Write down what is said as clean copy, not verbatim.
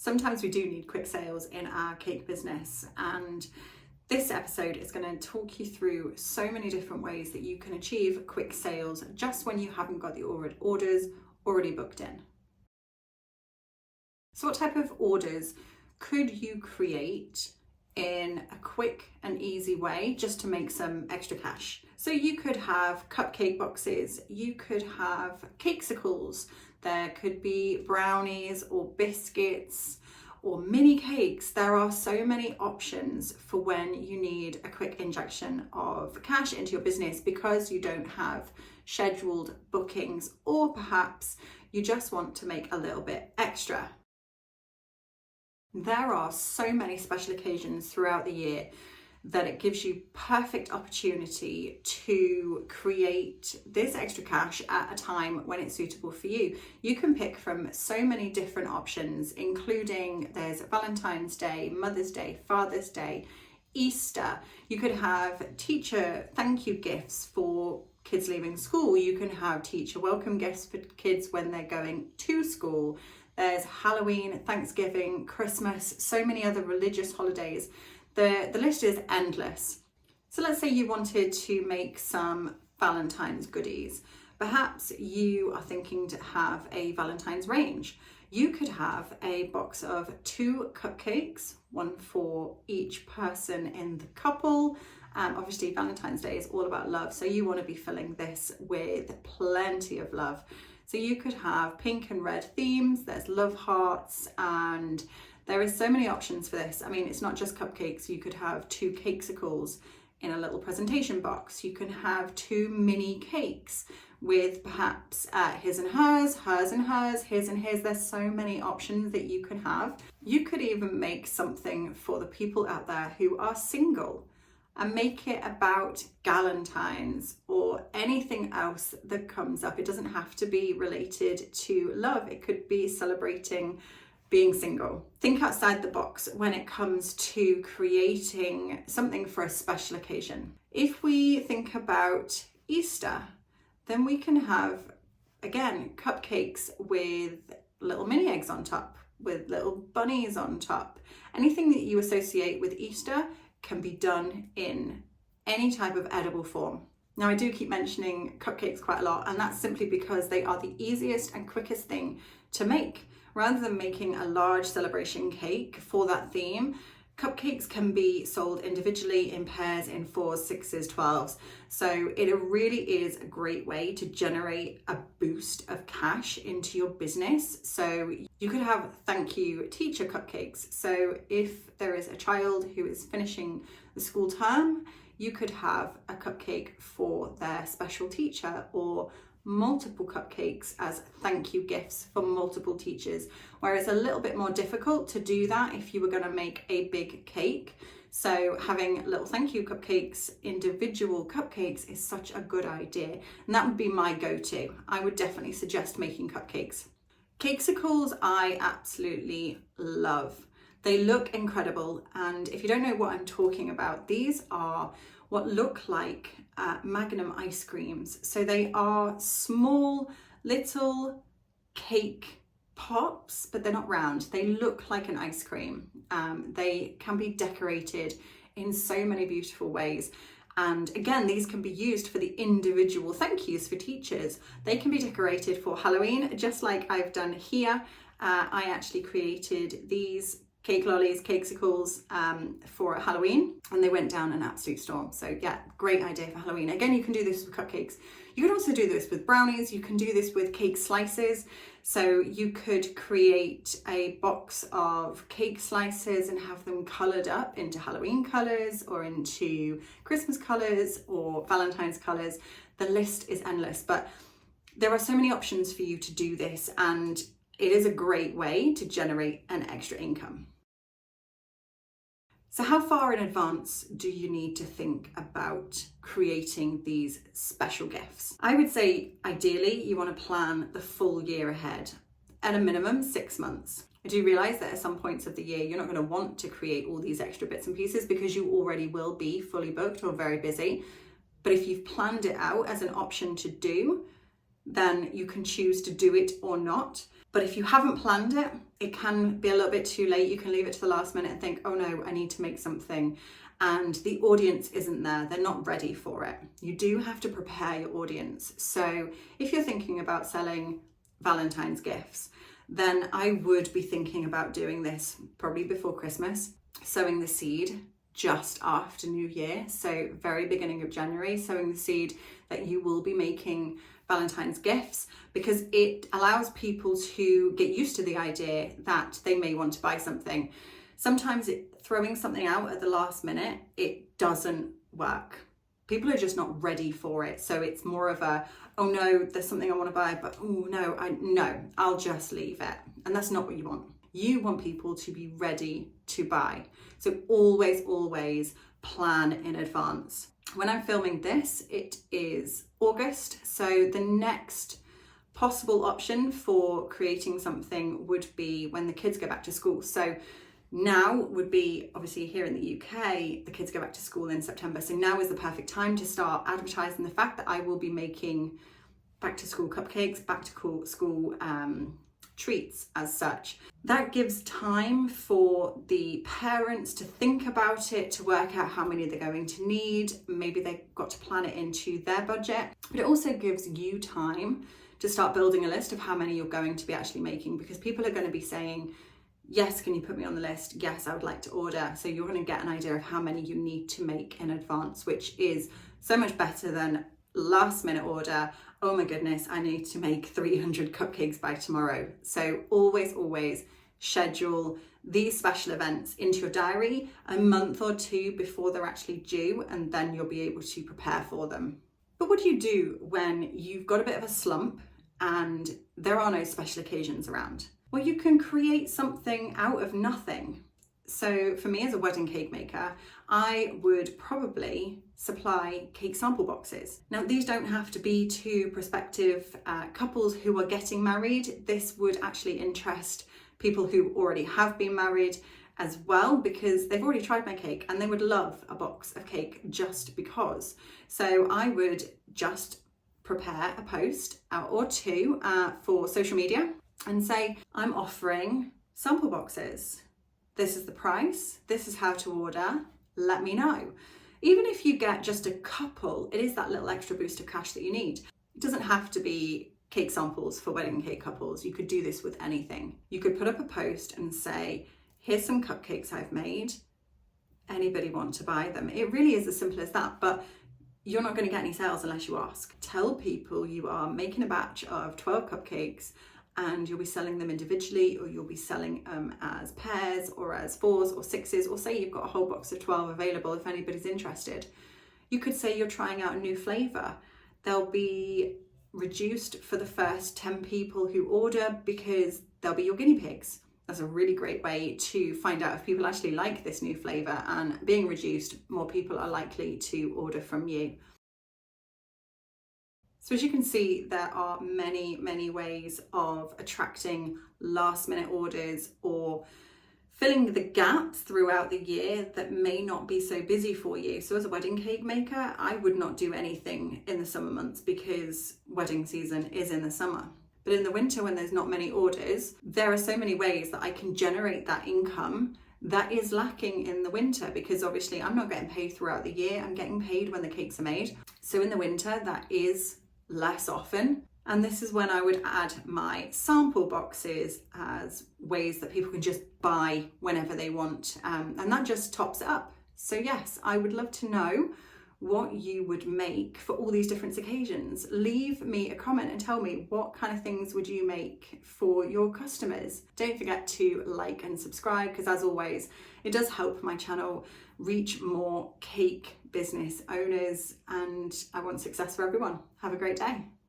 Sometimes we do need quick sales in our cake business, and this episode is going to talk you through so many different ways that you can achieve quick sales just when you haven't got the orders already booked in. So what type of orders could you create in a quick and easy way just to make some extra cash? So you could have cupcake boxes, you could have cakesicles, there could be brownies or biscuits or mini cakes. There are so many options for when you need a quick injection of cash into your business because you don't have scheduled bookings, or perhaps you just want to make a little bit extra. There are so many special occasions throughout the year that it gives you perfect opportunity to create this extra cash at a time when it's suitable for you. You can pick from so many different options, including there's Valentine's Day, Mother's Day, Father's Day, Easter. You could have teacher thank you gifts for kids leaving school. You can have teacher welcome gifts for kids when they're going to school. There's Halloween, Thanksgiving, Christmas, so many other religious holidays. The list is endless. So let's say you wanted to make some Valentine's goodies. Perhaps you are thinking to have a Valentine's range. You could have a box of 2 cupcakes, one for each person in the couple. Obviously Valentine's Day is all about love, so you want to be filling this with plenty of love. So you could have pink and red themes, there's love hearts, and there is so many options for this. I mean, it's not just cupcakes. You could have 2 cakesicles in a little presentation box. You can have 2 mini cakes with perhaps his and hers, hers and hers, his and his. There's so many options that you can have. You could even make something for the people out there who are single and make it about Galentines or anything else that comes up. It doesn't have to be related to love. It could be celebrating being single. Think outside the box when it comes to creating something for a special occasion. If we think about Easter, then we can have, again, cupcakes with little mini eggs on top, with little bunnies on top. Anything that you associate with Easter can be done in any type of edible form. Now, I do keep mentioning cupcakes quite a lot, and that's simply because they are the easiest and quickest thing to make. Rather than making a large celebration cake for that theme, cupcakes can be sold individually in pairs, in 4s, 6s, 12s. So it really is a great way to generate a boost of cash into your business. So you could have thank you teacher cupcakes. So if there is a child who is finishing the school term, you could have a cupcake for their special teacher, or multiple cupcakes as thank you gifts for multiple teachers, where it's a little bit more difficult to do that if you were going to make a big cake. So having little thank you cupcakes, individual cupcakes, is such a good idea, and that would be my go-to. I would definitely suggest making cupcakes. Cakesicles I absolutely love. They look incredible, and if you don't know what I'm talking about, these are what look like Magnum ice creams. So they are small little cake pops, but they're not round. They look like an ice cream. They can be decorated in so many beautiful ways. And again, these can be used for the individual thank yous for teachers. They can be decorated for Halloween, just like I've done here. I actually created these cake lollies, cakesicles for Halloween, and they went down an absolute storm. So yeah, great idea for Halloween. Again, you can do this with cupcakes. You can also do this with brownies. You can do this with cake slices. So you could create a box of cake slices and have them coloured up into Halloween colours, or into Christmas colours, or Valentine's colours. The list is endless, but there are so many options for you to do this, and it is a great way to generate an extra income. So how far in advance do you need to think about creating these special gifts? I would say ideally you want to plan the full year ahead, at a minimum 6 months. I do realise that at some points of the year you're not going to want to create all these extra bits and pieces because you already will be fully booked or very busy. But if you've planned it out as an option to do, then you can choose to do it or not. But if you haven't planned it, it can be a little bit too late. You can leave it to the last minute and think, oh no, I need to make something. And the audience isn't there. They're not ready for it. You do have to prepare your audience. So if you're thinking about selling Valentine's gifts, then I would be thinking about doing this probably before Christmas, sowing the seed just after New Year. So very beginning of January, sowing the seed that you will be making Valentine's gifts, because it allows people to get used to the idea that they may want to buy something. Sometimes throwing something out at the last minute, it doesn't work. People are just not ready for it. So it's more of a, oh no, there's something I want to buy, but oh no, I'll just leave it. And that's not what you want. You want people to be ready to buy. So always plan in advance. When I'm filming this, it is August. So the next possible option for creating something would be when the kids go back to school. So now would be, obviously here in the UK, the kids go back to school in September. So now is the perfect time to start advertising the fact that I will be making back to school cupcakes, back to school treats as such. That gives time for the parents to think about it, to work out how many they're going to need. Maybe they've got to plan it into their budget, but it also gives you time to start building a list of how many you're going to be actually making, because people are going to be saying, yes, can you put me on the list? Yes, I would like to order. So you're going to get an idea of how many you need to make in advance, which is so much better than last minute order. Oh my goodness, I need to make 300 cupcakes by tomorrow. So always schedule these special events into your diary a month or two before they're actually due, and then you'll be able to prepare for them. But what do you do when you've got a bit of a slump and there are no special occasions around? Well, you can create something out of nothing. So for me as a wedding cake maker, I would probably supply cake sample boxes. Now, these don't have to be to prospective couples who are getting married. This would actually interest people who already have been married as well, because they've already tried my cake and they would love a box of cake just because. So I would just prepare a post or two for social media and say, I'm offering sample boxes. This is the price, this is how to order, let me know. Even if you get just a couple, it is that little extra boost of cash that you need. It doesn't have to be cake samples for wedding cake couples. You could do this with anything. You could put up a post and say, here's some cupcakes I've made. Anybody want to buy them? It really is as simple as that, but you're not going to get any sales unless you ask. Tell people you are making a batch of 12 cupcakes and you'll be selling them individually, or you'll be selling them as pairs or as 4s or 6s, or say you've got a whole box of 12 available if anybody's interested. You could say you're trying out a new flavour. They'll be reduced for the first 10 people who order because they'll be your guinea pigs. That's a really great way to find out if people actually like this new flavour, and being reduced, more people are likely to order from you. So as you can see, there are many ways of attracting last minute orders or filling the gaps throughout the year that may not be so busy for you. So as a wedding cake maker, I would not do anything in the summer months because wedding season is in the summer. But in the winter, when there's not many orders, there are so many ways that I can generate that income that is lacking in the winter, because obviously I'm not getting paid throughout the year. I'm getting paid when the cakes are made. So in the winter, that is less often. And this is when I would add my sample boxes as ways that people can just buy whenever they want. And that just tops it up. So yes, I would love to know what you would make for all these different occasions. Leave me a comment and tell me what kind of things would you make for your customers. Don't forget to like and subscribe, because as always, it does help my channel reach more cake business owners, and I want success for everyone. Have a great day.